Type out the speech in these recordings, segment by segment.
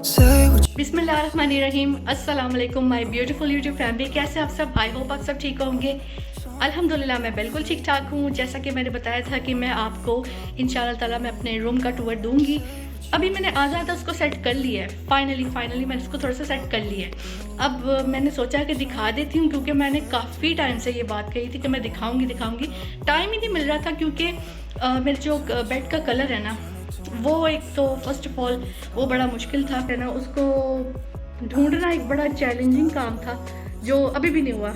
बिस्मिल्लाहिर्रहमानिर्रहीम। अस्सलाम वालेकुम माय ब्यूटीफुल यूट्यूब फैमिली। कैसे आप सब? आई होप आप सब ठीक होंगे। अल्हम्दुलिल्लाह मैं बिल्कुल ठीक ठाक हूँ। जैसा कि मैंने बताया था कि मैं आपको इंशाअल्लाह ताला मैं अपने रूम का टूर दूंगी। अभी मैंने आज़ादा उसको सेट कर लिया है। फाइनली मैंने उसको थोड़ा सा सेट कर लिया है। अब मैंने सोचा कि दिखा देती हूँ, क्योंकि मैंने काफ़ी टाइम से ये बात कही थी कि मैं दिखाऊंगी। टाइम ही नहीं मिल रहा था, क्योंकि मेरे जो बेड का कलर है ना, वो एक तो फर्स्ट ऑफ ऑल वो बड़ा मुश्किल था कि ना, उसको ढूंढना एक बड़ा चैलेंजिंग काम था, जो अभी भी नहीं हुआ।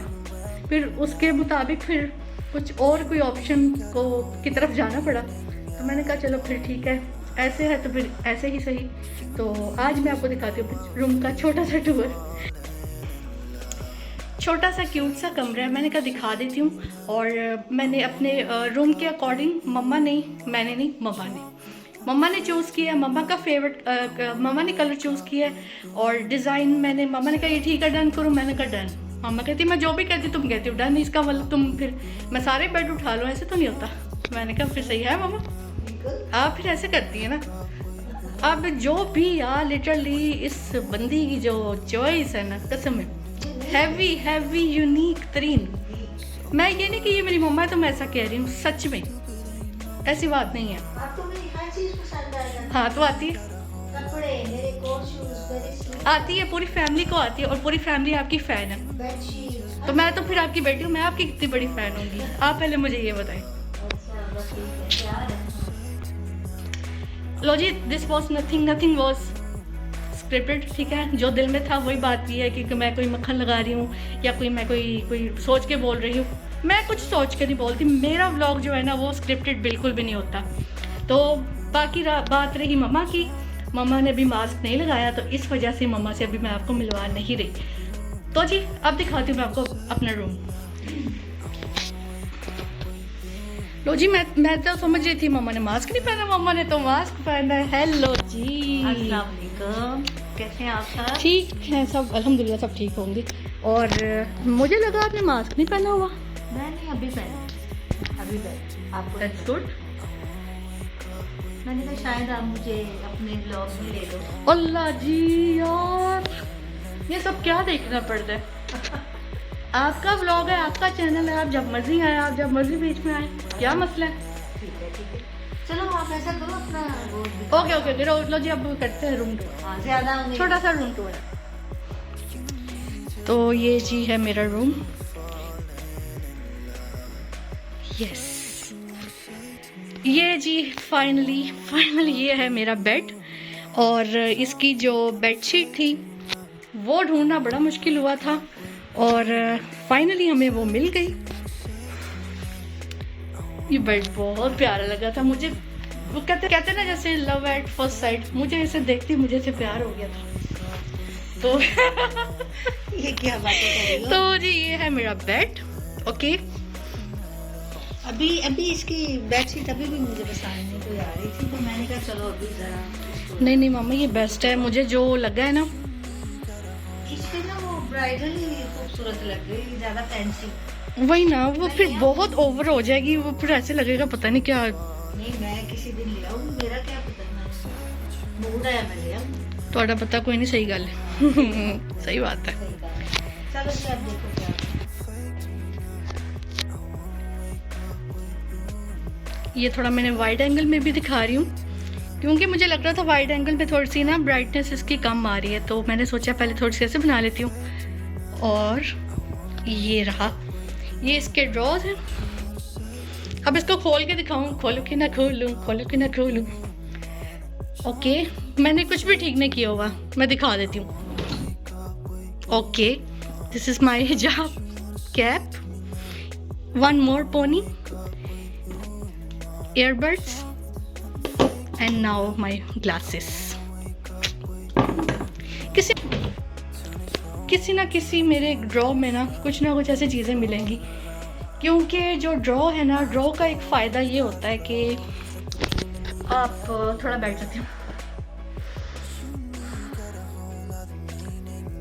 फिर उसके मुताबिक फिर कुछ और कोई ऑप्शन की तरफ जाना पड़ा। तो मैंने कहा चलो फिर ठीक है, ऐसे है तो फिर ऐसे ही सही। तो आज मैं आपको दिखाती हूँ रूम का छोटा सा टूर। छोटा सा क्यूट सा कमरा है, मैंने कहा दिखा देती हूँ। और मैंने अपने रूम के अकॉर्डिंग, मम्मा ने चूज़ किया। मम्मा का फेवरेट, मम्मा ने कलर चूज़ किया। और डिज़ाइन मम्मा ने कहा ये ठीक है, डन करो। मैंने कहा डन। मम्मा कहती मैं जो भी कहती तुम कहती हो डन। इसका मतलब तुम फिर मैं सारे बेड उठा लो, ऐसे तो नहीं होता। मैंने कहा फिर सही है मम्मा, आप फिर ऐसे करती है ना। अब जो भी यार लिटरली इस बंदी की जो चॉइस है ना, कसम है हैवी यूनिक तरीन। मैं ये नहीं कि ये मेरी मम्मा है तो मैं ऐसा कह रही हूँ, सच में ऐसी बात नहीं है। आपको मेरी हर चीज पसंद आएगा। हाँ तो आती है, कपड़े, मेरे कोट शूज, आती है, पूरी फैमिली को आती है। और पूरी फैमिली आपकी फ़ैन है। बेडशीट। तो मैं तो फिर आपकी बेटी हूँ, मैं आपकी कितनी बड़ी फ़ैन होंगी। आप पहले मुझे ये बताएं। अच्छा बस ठीक है, प्यार है। लो जी, this was nothing was scripted. ठीक है, जो दिल में था वही बात की है कि मैं कोई मक्खन लगा रही हूँ या मैं कोई सोच के बोल रही हूँ। मैं कुछ सोच के नहीं बोलती। मेरा व्लॉग जो है ना वो स्क्रिप्टेड बिल्कुल भी नहीं होता। तो बाकी बात रही मम्मा की। मम्मा ने अभी मास्क नहीं लगाया, तो इस वजह से मम्मा से अभी मैं आपको मिलवा नहीं रही। तो जी अब दिखाती हूँ मैं आपको अपना रूम। लो जी, मैं तो समझ रही थी मम्मा ने मास्क नहीं पहना, मम्मा ने तो मास्क पहना है। हेलो जी, अस्सलाम वालेकुम, कैसे हैं आप सब? ठीक है सब, अल्हम्दुलिल्लाह सब ठीक होंगे। और मुझे लगा आपने मास्क नहीं पहना हुआ। मैंने अभी पहना, अभी पहना। आपको दैट्स गुड। मैंने कहा शायद आप मुझे अपने ब्लॉग में ले लो। अल्लाह जी यार, ये सब क्या देखना पड़ता है। आपका व्लॉग है, आपका चैनल है, आप जब मर्जी आए, आप जब मर्जी बीच में आए, क्या मसला है। ठीक है, चलो आप ऐसा करो अपना वो दिखाओ। ओके लो जी, अब करते हैं रूम टूर। हाँ, ज्यादा नहीं। छोटा सा रूम टूर है। तो ये जी है मेरा रूम। यस, ये जी फाइनली ये है मेरा बेड। और इसकी जो बेडशीट थी वो ढूंढना बड़ा मुश्किल हुआ था, और फाइनली हमें वो मिल गई। ये बेड बहुत प्यारा लगा था मुझे। वो कहते ना जैसे लव एट फर्स्ट साइट, मुझे इसे देखते मुझे से प्यार हो गया था। तो ये क्या बातें कर रही हो? तो जी ये है मेरा बेड। ओके, अभी इसकी बेडशीट अभी भी मुझे पसंद नहीं कोई आ रही थी, तो मैंने कहा चलो अभी जरा नहीं मामा, ये बेस्ट है। मुझे जो लगा है ना, इसमें ना वो ब्राइडल ही खूबसूरत लग रही है, ज्यादा फैंसी। वही ना, वो फिर बहुत ओवर हो जाएगी। वो फिर ऐसे लगेगा पता नहीं क्या। नहीं, मैं किसी दिन ले आऊँ, मेरा क्या पता, मैं मूड आया मैं ले आऊँ। थोड़ा पता कोई नहीं, सही गल है। सही बात है। सही बात है। चलो जी अब देखो क्या ये थोड़ा मैंने वाइड एंगल में भी दिखा रही हूँ, क्योंकि मुझे लग रहा था वाइड एंगल पे थोड़ी सी ना ब्राइटनेस इसकी कम आ रही है। तो मैंने सोचा पहले थोड़ी सी ऐसे बना लेती हूँ। और ये रहा, ये इसके ड्रॉज हैं। अब इसको खोल के दिखाऊं, खोलो कि ना खोलूं। ओके, मैंने कुछ भी ठीक नहीं किया हुआ, मैं दिखा देती हूँ। Okay, this is my hijab cap, one more pony, earbuds and now my glasses। किसी ना किसी मेरे ड्रॉ में ना कुछ ऐसी चीज़ें मिलेंगी, क्योंकि जो ड्रॉ है ना, ड्रॉ का एक फ़ायदा ये होता है कि आप थोड़ा बैठ सकते हो।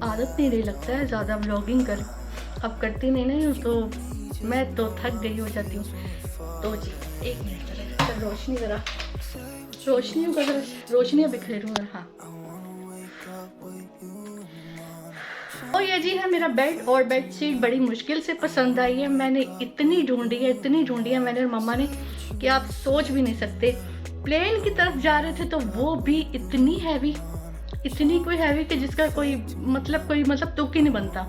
आदत नहीं रही लगता है ज़्यादा व्लॉगिंग कर, अब करती नहीं ना हूँ, तो मैं तो थक गई हो जाती हूँ। तो जी एक मिनट, रोशनी ज़रा, रोशनी अभी खड़े हाँ। और ये जी है मेरा बेड, और बेड शीट बड़ी मुश्किल से पसंद आई है। मैंने इतनी ढूंढी है मैंने और मम्मा ने कि आप सोच भी नहीं सकते। प्लेन की तरफ जा रहे थे तो वो भी इतनी हैवी, इतनी कोई हैवी कि जिसका कोई मतलब तुक ही नहीं बनता।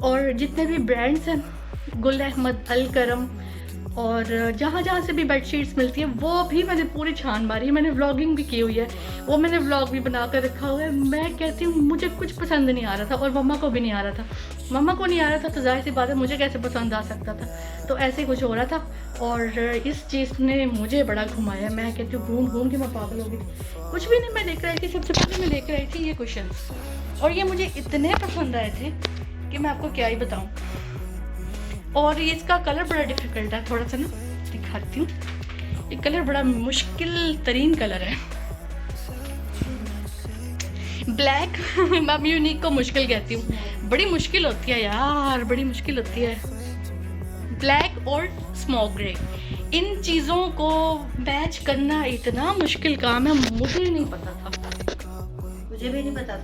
और जितने भी ब्रांड्स हैं, गुल अहमद, अल करम, और जहाँ जहाँ से भी बेडशीट्स मिलती है वो भी मैंने पूरी छान मारी है। मैंने व्लॉगिंग भी की हुई है, वो मैंने व्लॉग भी बना कर रखा हुआ है। मैं कहती हूँ मुझे कुछ पसंद नहीं आ रहा था, और मम्मा को भी नहीं आ रहा था। मम्मा को नहीं आ रहा था तो जाहिर सी बात है मुझे कैसे पसंद आ सकता था। तो ऐसे कुछ हो रहा था, और इस चीज़ ने मुझे बड़ा घुमाया। मैं कहती हूँ घूम घूम के मैं पागल हो गई। कुछ भी नहीं मैं लेकर आई थी, सबसे पहले मैं लेकर आई थी ये कुशन्स, और ये मुझे इतने पसंद आए थे कि मैं आपको क्या ही बताऊँ। और ये इसका कलर बड़ा डिफिकल्ट है, थोड़ा सा ना दिखाती हूँ। ये कलर बड़ा मुश्किल तरीन कलर है, ब्लैक। मैं यूनिक को मुश्किल कहती हूँ, बड़ी मुश्किल होती है यार, बड़ी मुश्किल होती है। ब्लैक और स्मोक ग्रे, इन चीज़ों को मैच करना इतना मुश्किल काम है, मुझे नहीं पता था। मुझे भी नहीं पता था।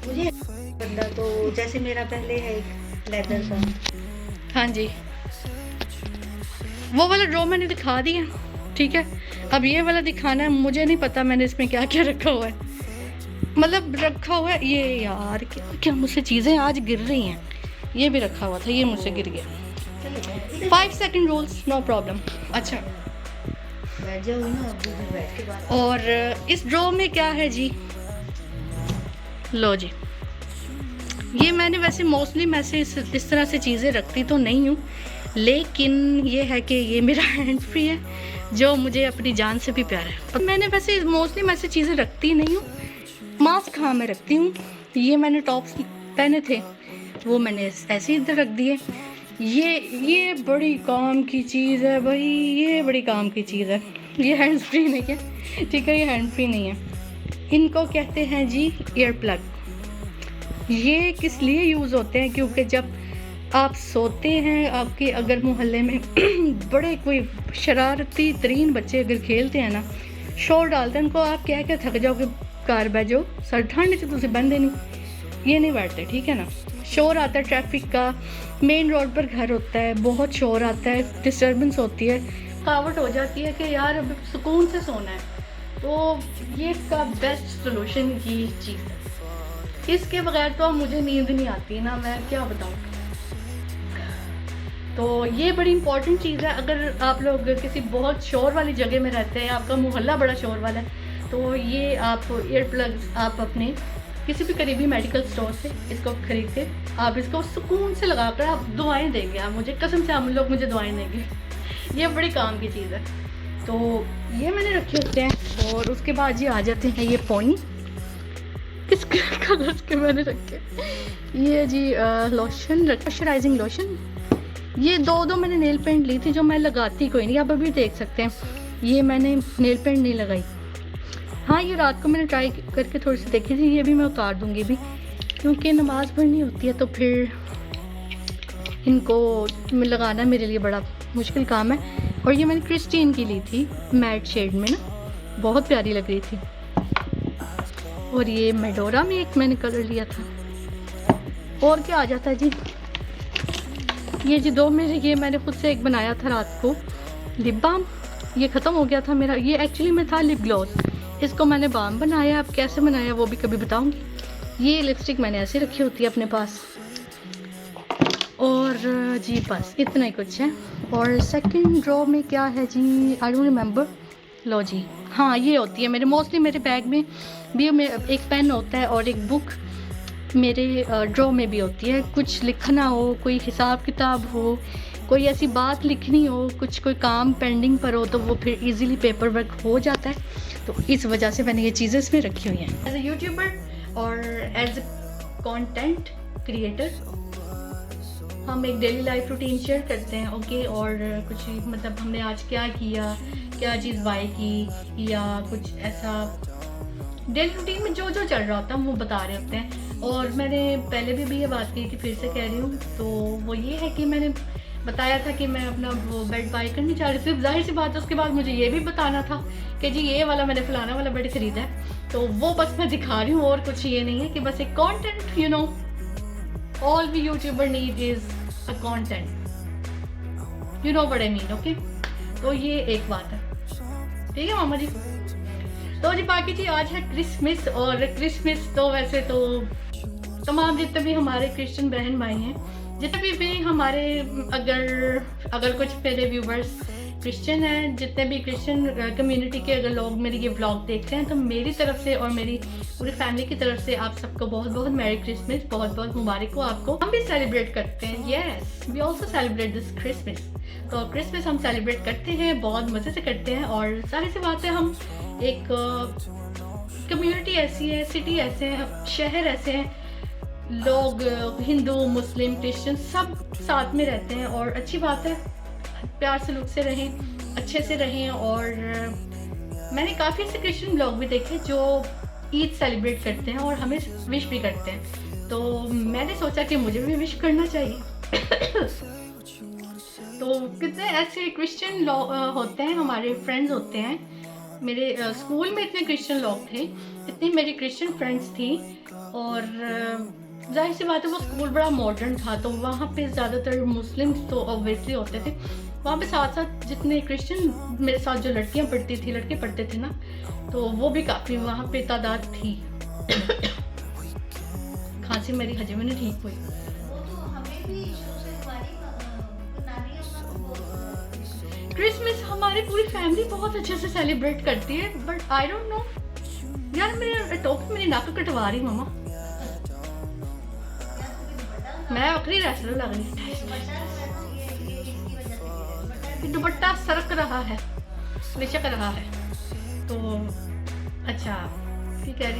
मुझे बंदा तो जैसे मेरा पहले है एक लेदर का, हाँ जी, वो वाला ड्रॉ मैंने दिखा दिया, ठीक है। अब ये वाला दिखाना है, मुझे नहीं पता मैंने इसमें क्या क्या रखा हुआ है। मतलब रखा हुआ है ये, यार क्या मुझसे चीज़ें आज गिर रही हैं। ये भी रखा हुआ था, ये मुझसे गिर गया। 5 सेकंड रूल्स, नो प्रॉब्लम। अच्छा, बैठ जाओ ना, अभी भी बैठ के बात। और इस ड्रॉ में क्या है जी, लो जी, ये मैंने वैसे मोस्टली मैं से इस तरह से चीज़ें रखती तो नहीं हूँ, लेकिन ये है कि ये मेरा हैंड फ्री है जो मुझे अपनी जान से भी प्यारा है। मैंने वैसे मोस्टली मैं से चीज़ें रखती नहीं हूँ, मास्क हाँ मैं रखती हूँ। ये मैंने टॉप्स पहने थे, वो मैंने ऐसे ही इधर रख दिए। ये बड़ी काम की चीज़ है भाई, ये बड़ी काम की चीज़ है। ये हैंड फ्री नहीं है, ठीक है, ये हैंड फ्री नहीं है। इनको कहते हैं जी ईयर प्लग। ये किस लिए यूज़ होते हैं, क्योंकि जब आप सोते हैं, आपके अगर मोहल्ले में बड़े कोई शरारती तरीन बच्चे अगर खेलते हैं ना, शोर डालते हैं, उनको आप क्या क्या थक जाओगे, कार बैठो सर ठंड से तुझे बंदे नहीं, ये नहीं बैठते, ठीक है ना। शोर आता है ट्रैफिक का, मेन रोड पर घर होता है, बहुत शोर आता है, डिस्टर्बेंस होती है, थकावट हो जाती है कि यार अब सुकून से सोना है। तो ये इसका बेस्ट सोल्यूशन की चीज़ है। इसके बगैर तो मुझे नींद नहीं आती ना, मैं क्या बताऊँ। तो ये बड़ी इंपॉर्टेंट चीज़ है। अगर आप लोग किसी बहुत शोर वाली जगह में रहते हैं, आपका मोहल्ला बड़ा शोर वाला है, तो ये आप ईयर प्लग्स आप अपने किसी भी करीबी मेडिकल स्टोर से इसको खरीद के आप इसको सुकून से लगा कर आप दुआएं देंगे। आप मुझे कसम से आप लोग मुझे दुआएं देंगे, ये बड़ी काम की चीज़ है। तो ये मैंने रखे होते हैं। और उसके बाद ये आ जाते हैं ये पोनी, किस कलर के मैंने रखे, ये जी लोशन, मॉइस्चराइजिंग लोशन। ये दो मैंने नेल पेंट ली थी जो मैं लगाती कोई नहीं, आप अभी देख सकते हैं। ये मैंने नेल पेंट नहीं लगाई। हाँ, ये रात को मैंने ट्राई करके थोड़ी सी देखी थी, ये भी मैं उतार दूंगी भी, क्योंकि नमाज पढ़नी होती है तो फिर इनको लगाना मेरे लिए बड़ा मुश्किल काम है। और ये मैंने क्रिस्टीन की ली थी, मैट शेड में ना, बहुत प्यारी लग रही थी। और ये मेडोरा में एक मैंने कलर लिया था। और क्या आ जाता है जी, ये जी दो मेरे, ये मैंने खुद से एक बनाया था रात को, लिप बाम। ये ख़त्म हो गया था मेरा, ये एक्चुअली में था लिप ग्लॉस, इसको मैंने बाम बनाया। अब कैसे बनाया वो भी कभी बताऊंगी। ये लिपस्टिक मैंने ऐसे रखी होती है अपने पास। और जी बस इतना ही कुछ है। और सेकंड ड्रॉ में क्या है जी, आई डोंट रिमेंबर। लो जी, हाँ ये होती है मेरे, मोस्टली मेरे बैग में भी एक पेन होता है और एक बुक मेरे ड्रॉ में भी होती है। कुछ लिखना हो, कोई हिसाब किताब हो, कोई ऐसी बात लिखनी हो, कुछ कोई काम पेंडिंग पर हो, तो वो फिर इजीली पेपर वर्क हो जाता है। तो इस वजह से मैंने ये चीज़ें इसमें रखी हुई हैं। एज ए यूट्यूबर और एज ए कंटेंट क्रिएटर हम एक डेली लाइफ रूटीन शेयर करते हैं, ओके। और कुछ मतलब हमने आज क्या किया, क्या चीज़ बाय की, या कुछ ऐसा डेली रूटीन में जो जो चल रहा होता है वो बता रहे होते हैं। और मैंने पहले भी ये बात की थी, फिर से कह रही हूँ, तो वो ये है कि मैंने बताया था कि मैं अपना वो बेड बाय करनी चाह रही थी। जाहिर सी बात है उसके बाद मुझे ये भी बताना था कि जी ये वाला मैंने फलाना वाला बेड ख़रीदा है। तो वो बस मैं दिखा रही हूँ, और कुछ ये नहीं है कि बस एक content, you know all we YouTuber need is a content, you know what I mean, okay. तो ये एक बात है, ठीक है मामा जी। तो जी बाकी जी आज है क्रिसमस, और क्रिसमस तो वैसे तो तमाम जितने भी हमारे क्रिश्चियन बहन भाई हैं, जितने भी हमारे अगर कुछ मेरे व्यूवर्स क्रिश्चियन हैं, जितने भी क्रिश्चियन कम्युनिटी के अगर लोग मेरी ये व्लॉग देखते हैं, तो मेरी तरफ से और मेरी पूरी फैमिली की तरफ से आप सबको बहुत बहुत मैरी क्रिसमस, बहुत बहुत मुबारक हो आपको। हम भी सेलिब्रेट करते हैं, yes we also celebrate this Christmas. तो क्रिसमस हम सेलिब्रेट करते हैं, बहुत मज़े से करते हैं, और सारी सी बात है, हम एक कम्युनिटी ऐसी है, सिटी ऐसे हैं, शहर ऐसे हैं, लोग हिंदू मुस्लिम क्रिश्चियन सब साथ में रहते हैं, और अच्छी बात है, प्यार सलूक से रहें, अच्छे से रहें। और मैंने काफ़ी ऐसे क्रिश्चियन लोग भी देखे जो ईद सेलिब्रेट करते हैं और हमें विश भी करते हैं, तो मैंने सोचा कि मुझे भी विश करना चाहिए। तो कितने ऐसे क्रिश्चियन लोग होते हैं, हमारे फ्रेंड्स होते हैं, मेरे स्कूल में इतने क्रिश्चियन लोग थे, इतनी मेरी क्रिश्चियन फ्रेंड्स थी, और जाहिर सी बात है वो स्कूल बड़ा मॉडर्न था, तो वहाँ पे ज़्यादातर मुस्लिम्स तो ऑब्वियसली होते थे, वहाँ पे साथ साथ जितने क्रिश्चियन मेरे साथ जो लड़कियाँ पढ़ती थी, लड़के पढ़ते थे ना, तो वो भी काफ़ी वहाँ पे तादाद थी। खांसी मेरी हजे में नहीं ठीक हुई। क्रिसमस हमारी पूरी फैमिली बहुत अच्छे से सेलिब्रेट करती है, बट आई डोंट नो यार, मेरे टोपी मेरी नाक कटवा रही मामा, मैं आखिरी रेसलर लग रही, दुपट्टा सरक रहा है, लिचक रहा है। तो अच्छा ठीक है,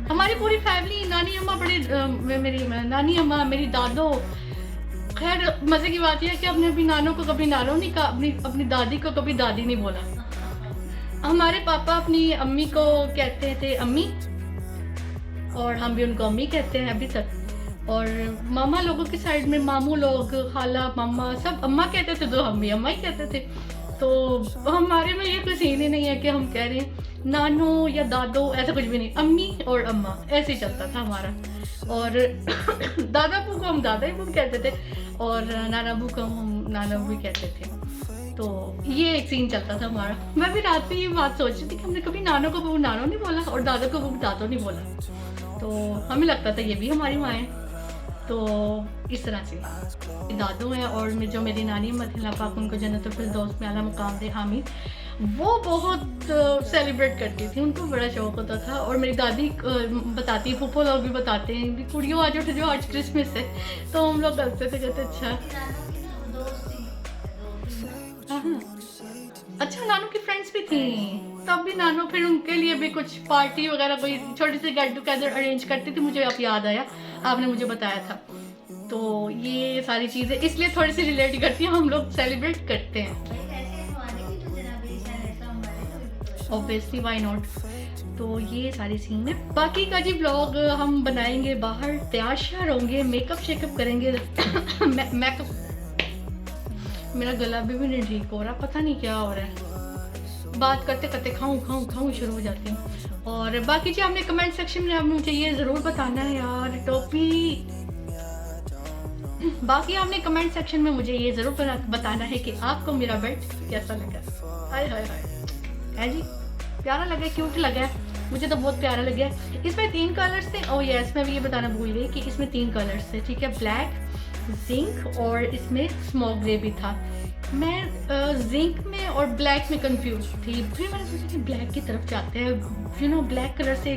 हमारी पूरी फैमिली, नानी अम्मा बड़ी मेरी नानी अम्मा, मेरी दादो, खैर मजे की बात यह है कि हमने अपनी नानों को कभी नानो नहीं कहा, अपनी दादी को कभी दादी नहीं बोला। हमारे पापा अपनी अम्मी को कहते थे अम्मी, और हम भी उनको अम्मी कहते हैं अभी तक। और मामा लोगों की साइड में मामू लोग, खाला मामा सब अम्मा कहते थे, तो हम भी अम्मा ही कहते थे। तो हमारे में ये कोई सीन ही नहीं है कि हम कह रहे हैं नानो या दादो, ऐसा कुछ भी नहीं, अम्मी और अम्मा ऐसे ही चलता था हमारा। और दादा बू को हम दादा ही बू कहते थे, और नाना बू को हम नाना बू कहते थे। तो ये एक सीन चलता था हमारा। मैं भी रात में ये बात सोच रही थी कि हमने कभी नानो को बू नानो नहीं बोला, और दादा को बू दादो नहीं बोला, तो हमें लगता था ये भी हमारी माँ है। तो इस तरह से दादू हैं, और जो मेरी नानी मथिला पाक, उनको जन्नतुल फिरदौस में आला मुकाम दे हामी, वो बहुत सेलिब्रेट करती थी, उनको बड़ा शौक होता था। और मेरी दादी बताती, फूफो लोग भी बताते हैं कि कुड़ियों आज उठ जाओ, आज क्रिसमस है, तो हम लोग करते थे, कहते अच्छा अच्छा नानू की फ्रेंड्स भी थी, तब भी नानू फिर उनके लिए भी कुछ पार्टी वगैरह कोई छोटी सी गेट टुगेदर अरेंज करती थी, मुझे अब याद आया, आपने मुझे बताया था। तो ये सारी चीज़ें इसलिए थोड़ी सी रिलेट करती हैं, हम लोग सेलिब्रेट करते हैं, ऑब्वियसली व्हाई नॉट। तो ये सारी सीन है। बाकी का जी ब्लॉग हम बनाएंगे बाहर, तैयार श्यार होंगे, मेकअप शेकअप करेंगे। मेकअप, मेरा गला भी नहीं ठीक हो रहा, पता नहीं क्या हो रहा है, बात करते करते खाऊं शुरू हो जाती हूँ। और बाकी जी आपने कमेंट सेक्शन में आपने मुझे ये ज़रूर बताना है यार टोपी, बाकी आपने कमेंट सेक्शन में मुझे ये ज़रूर बताना है कि आपको मेरा बेल्ट कैसा लगा। हाय हाय हाय, है जी प्यारा लगा, क्यूट लगा, मुझे तो बहुत प्यारा लगा। इसमें 3 कलर्स थे, और यस मैं भी ये बताना भूल गई कि इसमें 3 कलर्स थे, ठीक है, ब्लैक, जिंक और इसमें स्मोक ग्रे भी था। मैं जिंक में और ब्लैक में कंफ्यूज थी, फिर मैंने सोचा कि ब्लैक की तरफ जाते हैं, यू नो ब्लैक कलर से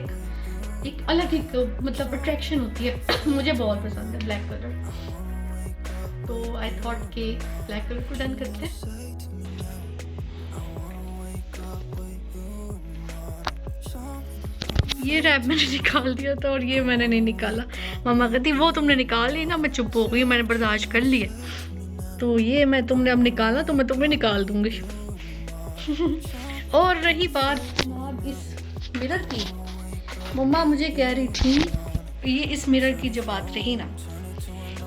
एक अलग ही मतलब अट्रैक्शन होती है। मुझे बहुत पसंद है ब्लैक कलर, तो आई थॉट कि ब्लैक कलर को डन करते हैं। ये रैप मैंने निकाल दिया था, और ये मैंने नहीं निकाला। मामा कहती वो तुमने निकाल ली ना, मैं चुप हो गई, मैंने बर्दाश्त कर लिया, तो ये मैं तुमने अब निकाला तो मैं तुम्हें निकाल दूंगी। और रही बात इस मिरर की, मम्मा मुझे कह रही थी, ये इस मिरर की जो बात रही ना,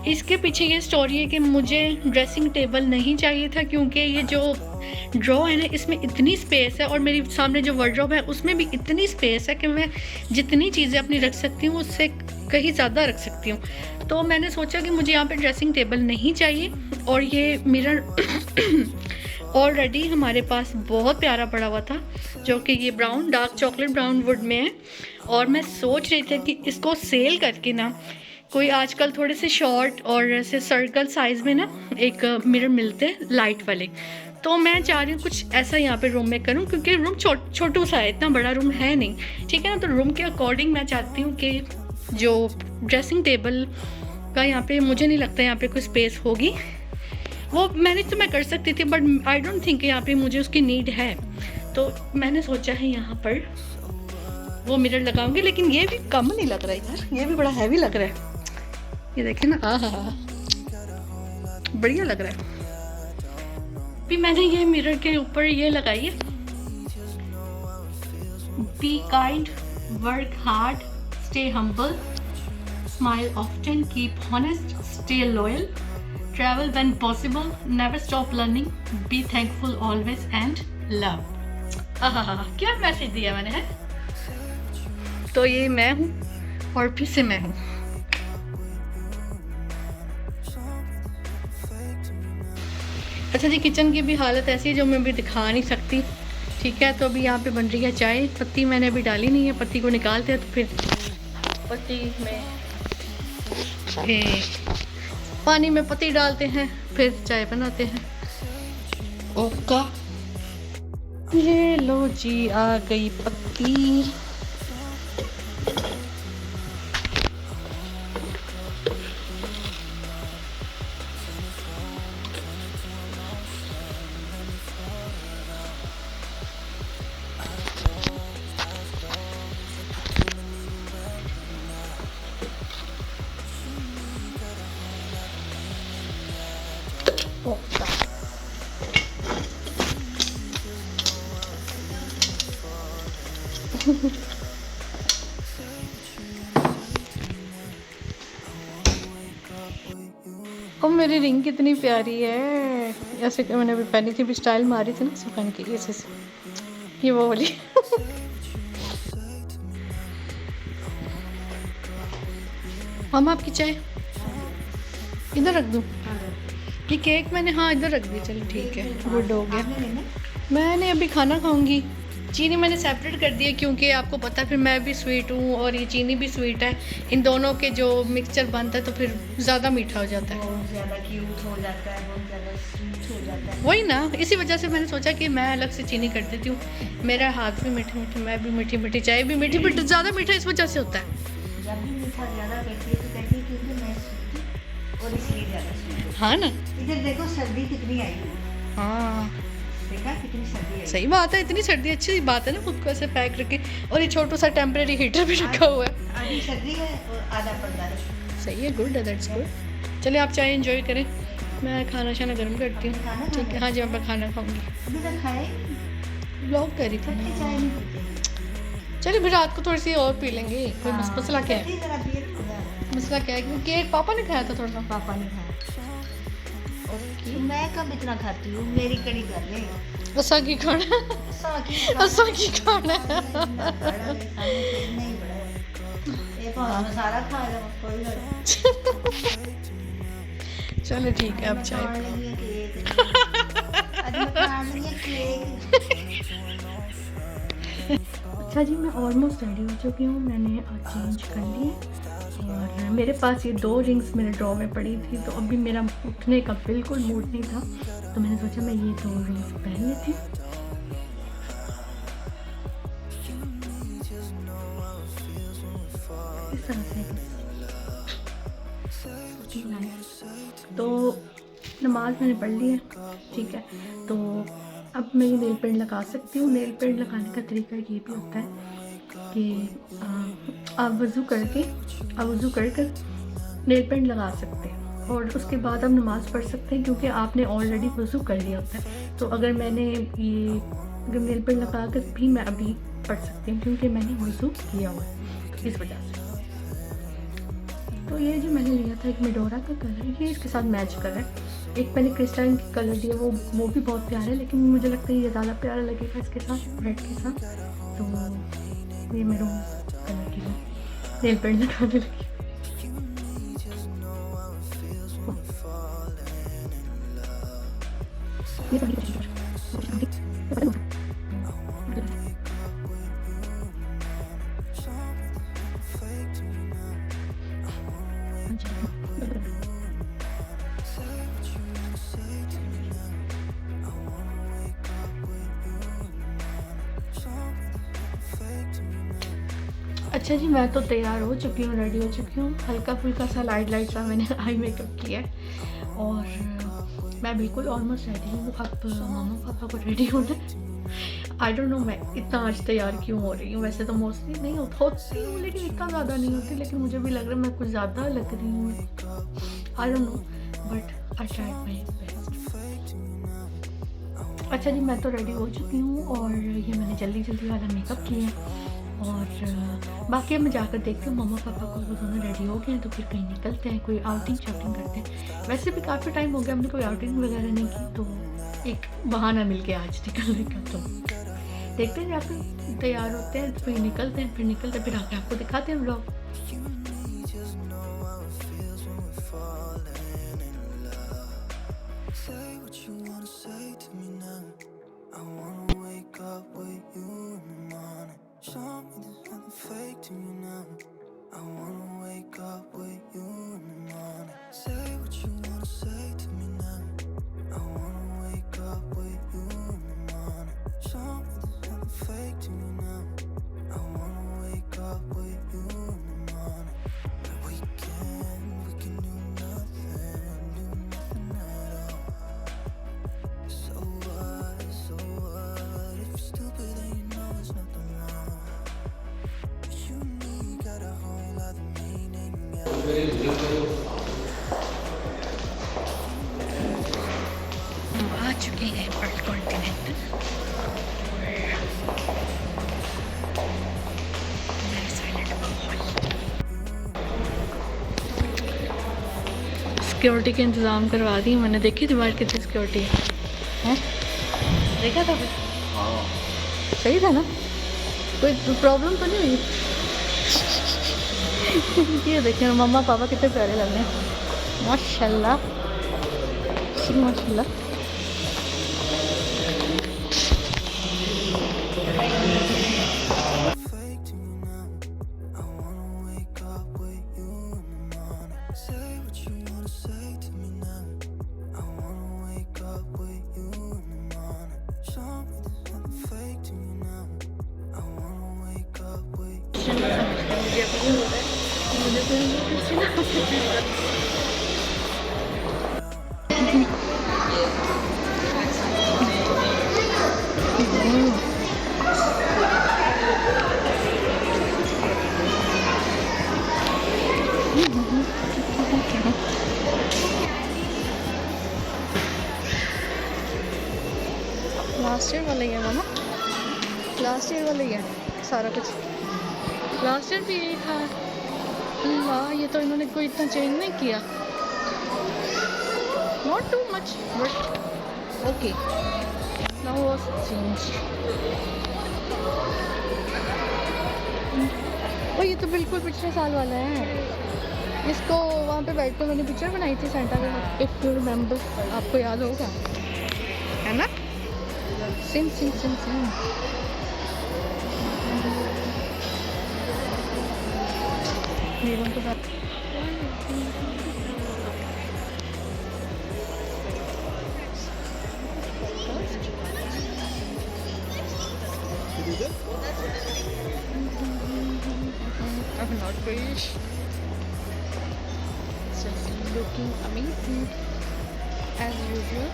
इसके पीछे ये स्टोरी है कि मुझे ड्रेसिंग टेबल नहीं चाहिए था, क्योंकि ये जो ड्रॉ है ना, इसमें इतनी स्पेस है और मेरी सामने जो वार्डरोब है उसमें भी इतनी स्पेस है कि मैं जितनी चीज़ें अपनी रख सकती हूँ उससे कहीं ज़्यादा रख सकती हूँ। तो मैंने सोचा कि मुझे यहाँ पे ड्रेसिंग टेबल नहीं चाहिए और ये मिरर ऑलरेडी हमारे पास बहुत प्यारा पड़ा हुआ था, जो कि ये brown dark chocolate brown would में है। और मैं सोच रही थी कि इसको सेल करके ना, कोई आजकल थोड़े से शॉर्ट और ऐसे सर्कल साइज़ में ना एक मिरर मिलते हैं लाइट वाले, तो मैं चाह रही हूँ कुछ ऐसा यहाँ पे रूम में करूँ, क्योंकि रूम छोटू सा है, इतना बड़ा रूम है नहीं, ठीक है ना। तो रूम के अकॉर्डिंग मैं चाहती हूँ कि जो ड्रेसिंग टेबल का यहाँ पे मुझे नहीं लगता यहाँ पे कोई स्पेस होगी। वो मैनेज तो मैं कर सकती थी बट आई डोंट थिंक यहाँ पे मुझे उसकी नीड है। तो मैंने सोचा है यहाँ पर वो मिरर लगाऊंगी, लेकिन ये भी कम नहीं लग रहा है यार, ये भी बड़ा हैवी लग रहा है। ये देखिए ना, हाँ बढ़िया लग रहा है। भी मैंने ये मिरर के ऊपर ये लगाई है, be kind, work hard, stay humble, smile often, keep honest, stay loyal, travel when possible, never stop learning, be thankful always and love। क्या मैसेज दिया मैंने है। तो ये मैं हूँ और फिर से मैं हूँ। अच्छा जी, किचन की भी हालत ऐसी है जो मैं अभी दिखा नहीं सकती, ठीक है। तो अभी यहाँ पे बन रही है चाय, पत्ती मैंने अभी डाली नहीं है, पत्ती को निकालते हैं तो फिर पत्ती में पानी में पत्ती डालते हैं, फिर चाय बनाते हैं। ओका, ये लो जी आ गई पत्ती। ओका, और मेरी रिंग कितनी प्यारी है, ऐसे कि मैंने अभी पहनी थी, भी स्टाइल मारी थी ना सुखाने के लिए, ऐसे ये वो वाली। हम आपकी चाय इधर रख दूँ? ये केक मैंने हाँ इधर रख दी, चलो ठीक है, गुड हो गया। मैंने अभी खाना खाऊंगी। चीनी मैंने सेपरेट कर दी है क्योंकि आपको पता है फिर मैं भी स्वीट हूँ और ये चीनी भी स्वीट है, इन दोनों के जो मिक्सचर बनता है तो फिर ज़्यादा मीठा हो जाता है, बहुत ज़्यादा क्यूट हो जाता है, बहुत ज़्यादा स्वीट हो जाता है। वही ना, इसी वजह से मैंने सोचा कि मैं अलग से चीनी कर देती हूँ। मेरा हाथ भी मीठे मीठे, मैं भी मीठी मीठी, चाय भी मीठी मीठी, ज़्यादा मीठा इस वजह से होता है। जब भी मीठा ज़्यादा करती है तो कहती है क्योंकि मैं स्वीट हूँ और इसलिए ज़्यादा स्वीट। हाँ ना, इधर देखो सर्दी कितनी आई है, हाँ देखा कितनी सर्दी आई। सही बात है, इतनी सर्दी अच्छी बात है ना, खुद को ऐसे पैक रखे। और ये छोटू सा टेम्परेरी हीटर भी रखा हुआ है, आधी सर्दी है और आधा पर्दा है। सही है, गुड है, दैट्स गुड। चलिए आप चाय एंजॉय करें, मैं खाना शाना गर्म करती हूँ, ठीक है। हाँ जी, मैं खाना खाऊंगी, अभी तक खाए ब्लॉग करी थी नहीं, चाय नहीं पीते। चलिए फिर रात को थोड़ी सी और पी लेंगे, कोई मसला क्या है, जरा पिए ना, मजा आता मसला क्या है, क्योंकि केक पापा ने खाया था थोड़ा सा। है। पापा ने खाया। ओके, मैं कब इतना खाती हूँ, मेरी कड़ी कर ले। असा की खाना, असा की खाना। नहीं बड़ा एक और मसाला खा लो, कोई बात नहीं। चलो ठीक है, अब चाय खाने लगी है केक। आज मैं खाने लगी है केक। अच्छा जी, मैं ऑलमोस्ट रेडी हो चुकी हूँ, मैंने चेंज कर लिया और मेरे पास ये 2 रिंग्स मेरे ड्रॉ में पड़ी थी, तो अभी मेरा उठने का बिल्कुल मूड नहीं था, तो मैंने सोचा मैं ये 2 रिंग्स पहन लेती हूँ। इस तरह से तो नमाज मैंने पढ़ ली है, ठीक है। तो अब मैं ये नेल पेंट लगा सकती हूँ। नेल पेंट लगाने का तरीका ये भी होता है कि आप वज़ू कर कर नेल पेंट लगा सकते हैं और उसके बाद आप नमाज़ पढ़ सकते हैं, क्योंकि आपने ऑलरेडी वज़ू कर लिया होता है। तो अगर अगर नेल पेंट लगा कर भी मैं अभी पढ़ सकती हूँ, क्योंकि मैंने वज़ू किया हुआ है, तो इस वजह से। तो ये जो मैंने लिया था एक मेडोरा का कलर, ये इसके साथ मैच कर रहा है। एक मैंने क्रिस्टाइन की कलर लिया, वो भी बहुत प्यारा है, लेकिन मुझे लगता है ये ज़्यादा प्यारा लगेगा इसके साथ, रेड के साथ। तो ये मेरून कलर की नेल पेंट लगाने लगी। अच्छा जी, मैं तो तैयार हो चुकी हूँ, रेडी हो चुकी हूँ। हल्का फुल्का सा लाइट सा मैंने आई मेकअप किया है और मैं बिल्कुल ऑलमोस्ट रेडी हूँ। अब मम्मा पापा को रेडी होना है। आई डोंट नो मैं इतना आज तैयार क्यों हो रही हूँ। वैसे तो मोस्टली नहीं होती हूँ, लेकिन इतना ज़्यादा नहीं होती। लेकिन मुझे भी लग रहा है मैं कुछ ज़्यादा लग रही हूँ। I don't know but I tried my best. अच्छा जी, मैं तो रेडी हो चुकी हूँ और ये मैंने जल्दी जल्दी वाला मेकअप किया है। और बाकी अब मैं जाकर देखती हूँ मम्मा पापा को, वो दोनों रेडी हो गए हैं तो फिर कहीं निकलते हैं, कोई आउटिंग शॉपिंग करते हैं। वैसे भी काफ़ी टाइम हो गया हमने कोई आउटिंग वगैरह नहीं की, तो एक बहाना मिल गया आज निकलने का। तो देखते हैं, जाकर तैयार होते हैं तो फिर निकलते हैं, फिर आके आपको दिखाते हैं व्लॉग। हम आ चुके हैं वर्ल्ड कॉन्टिनेंट। सिक्योरिटी के इंतज़ाम करवा दी मैंने। देखी थी बाहर कितनी सिक्योरिटी है? देखा था फिर? सही था ना? कोई प्रॉब्लम तो नहीं हुई? ये देखिए मम्मा पापा कितने प्यारे लग रहे हैं, माशाल्लाह माशाल्लाह। लास्ट ईयर वाला ही है मामा, लास्ट ईयर वाला ही है सारा कुछ। लास्ट ईयर भी यही था। अल्लाह, ये तो इन्होंने कोई इतना चेंज नहीं किया, not too much but okay. Now was change. ओ ये तो बिल्कुल पिछले साल वाला है। इसको वहाँ पे बैठ कर मैंने पिक्चर बनाई थी सेंटा के साथ, इफ यू रिमेम्बर, आपको याद होगा है ना? Same same same same. मेरे को बात not fish. Just looking amazing as usual.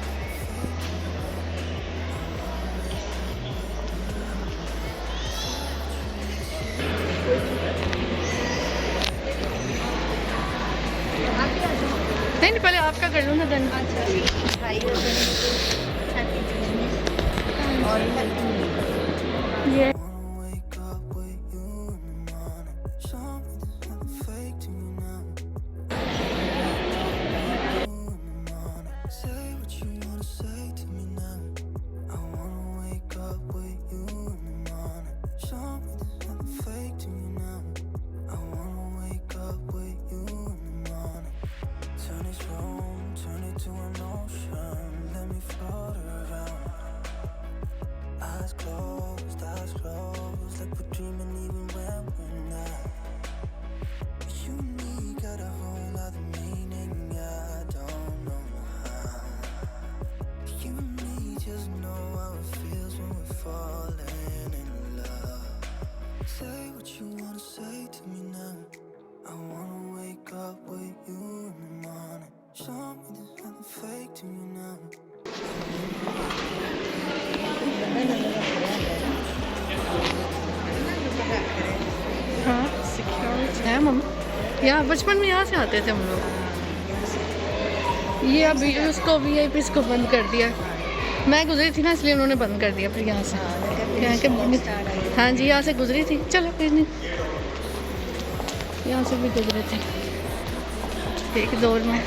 नहीं पहले आपका कर लो ना धन। ये हाँ सिक्योरिटी है मम्मा, यहाँ बचपन में यहाँ से आते थे हम लोग। ये अभी उसको VIP को बंद कर दिया। मैं गुजरी थी ना इसलिए उन्होंने बंद कर दिया फिर यहाँ से। यहाँ के हाँ जी यहाँ से गुजरी थी, चलो कोई नहीं, यहाँ से भी गुजरे थे एक दौर में।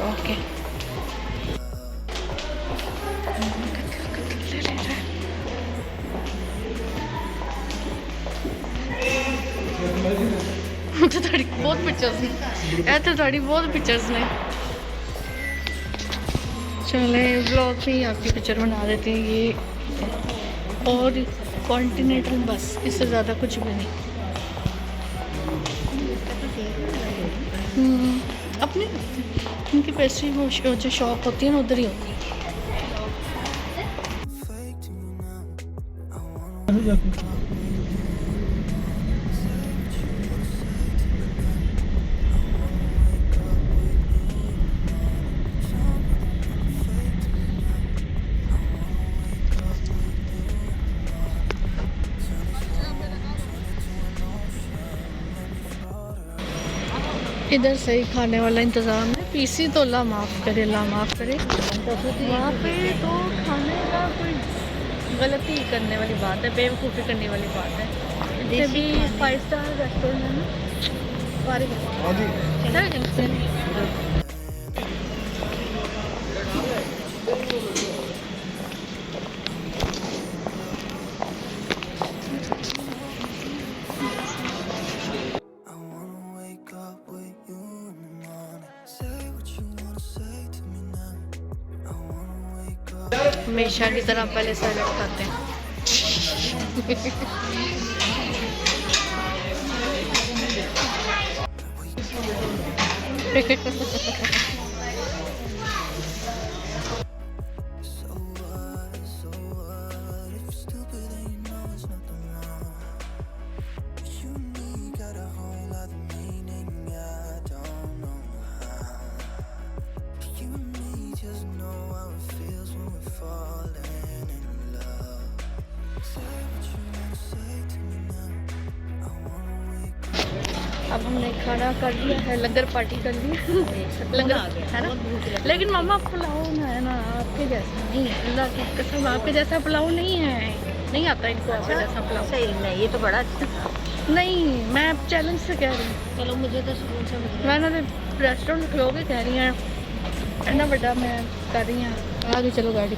ओके तो थोड़ी बहुत पिक्चर्स ने ऐसे थोड़ी बहुत पिक्चर्स ने। चले ब्लॉग में ही आपकी पिक्चर बना देते हैं ये, और कॉन्टिनेंटल बस, इससे ज़्यादा कुछ भी नहीं। अपने उनकी पेस्ट्री वो जो शॉप होती है ना उधर ही होती है। इधर सही खाने वाला इंतज़ाम है। पीसी तो अल्लाह माफ़ करे, अल्लाह माफ़ करे। वहाँ पे तो खाने का कोई गलती करने वाली बात है, बेवकूफ़ी करने वाली बात है। जैसे भी 5 स्टार रेस्टोरेंट है ना, हमेशा की तरह पहले सैलेड खाते हैं। अब हमने खाना कर लिया है, लंगर पार्टी कर ली लंगर है ना। लेकिन मामा पुलाव ना है ना आपके जैसा नहीं है, अल्लाह की कसम आपके जैसा पुलाव नहीं है, नहीं आता इनको आपके जैसा पुलाव। सही नहीं, ये तो बड़ा अच्छा। नहीं मैं चैलेंज से कह रही हूँ। चलो मुझे तो सुकून से मैंने तो रेस्टोरेंट खोलोगे कह रही हैं, इतना बड़ा मैं कर रही हूँ। आगे चलो गाड़ी।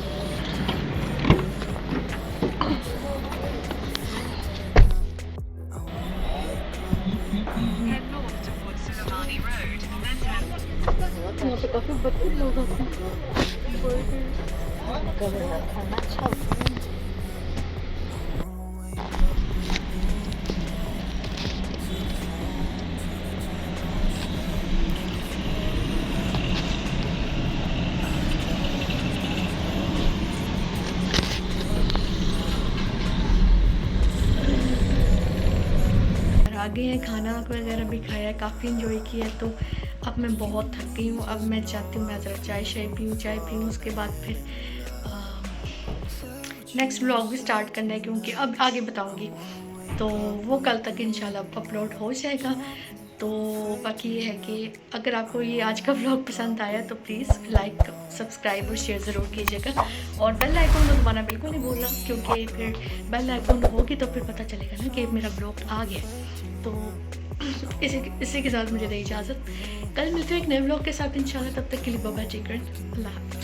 यहाँ पे काफ़ी बच्चे लोग आते हैं। खाना अच्छा आगे हैं, खाना वगैरह भी खाया, काफ़ी इंजॉय किया। तो अब मैं बहुत थक गई हूँ। अब मैं चाहती हूँ मैं ज़रा चाय पीऊँ, उसके बाद फिर नेक्स्ट व्लॉग भी स्टार्ट करना है, क्योंकि अब आगे बताऊँगी तो वो कल तक इंशाल्लाह अपलोड हो जाएगा। तो बाकी ये है कि अगर आपको ये आज का व्लॉग पसंद आया तो प्लीज़ लाइक, सब्सक्राइब और शेयर ज़रूर कीजिएगा, और बेल आइकन को दबाना बिल्कुल नहीं भूलना, क्योंकि फिर बेल आइकन होगी तो फिर पता चलेगा ना कि मेरा व्लॉग आ गया। तो इसी के साथ मुझे दे इजाज़त। कल मिलते हैं एक नए व्लॉग के साथ इंशाल्लाह। तब तक के लिए बाय बाय, टेक केयर, अल्लाह हाफ़िज़।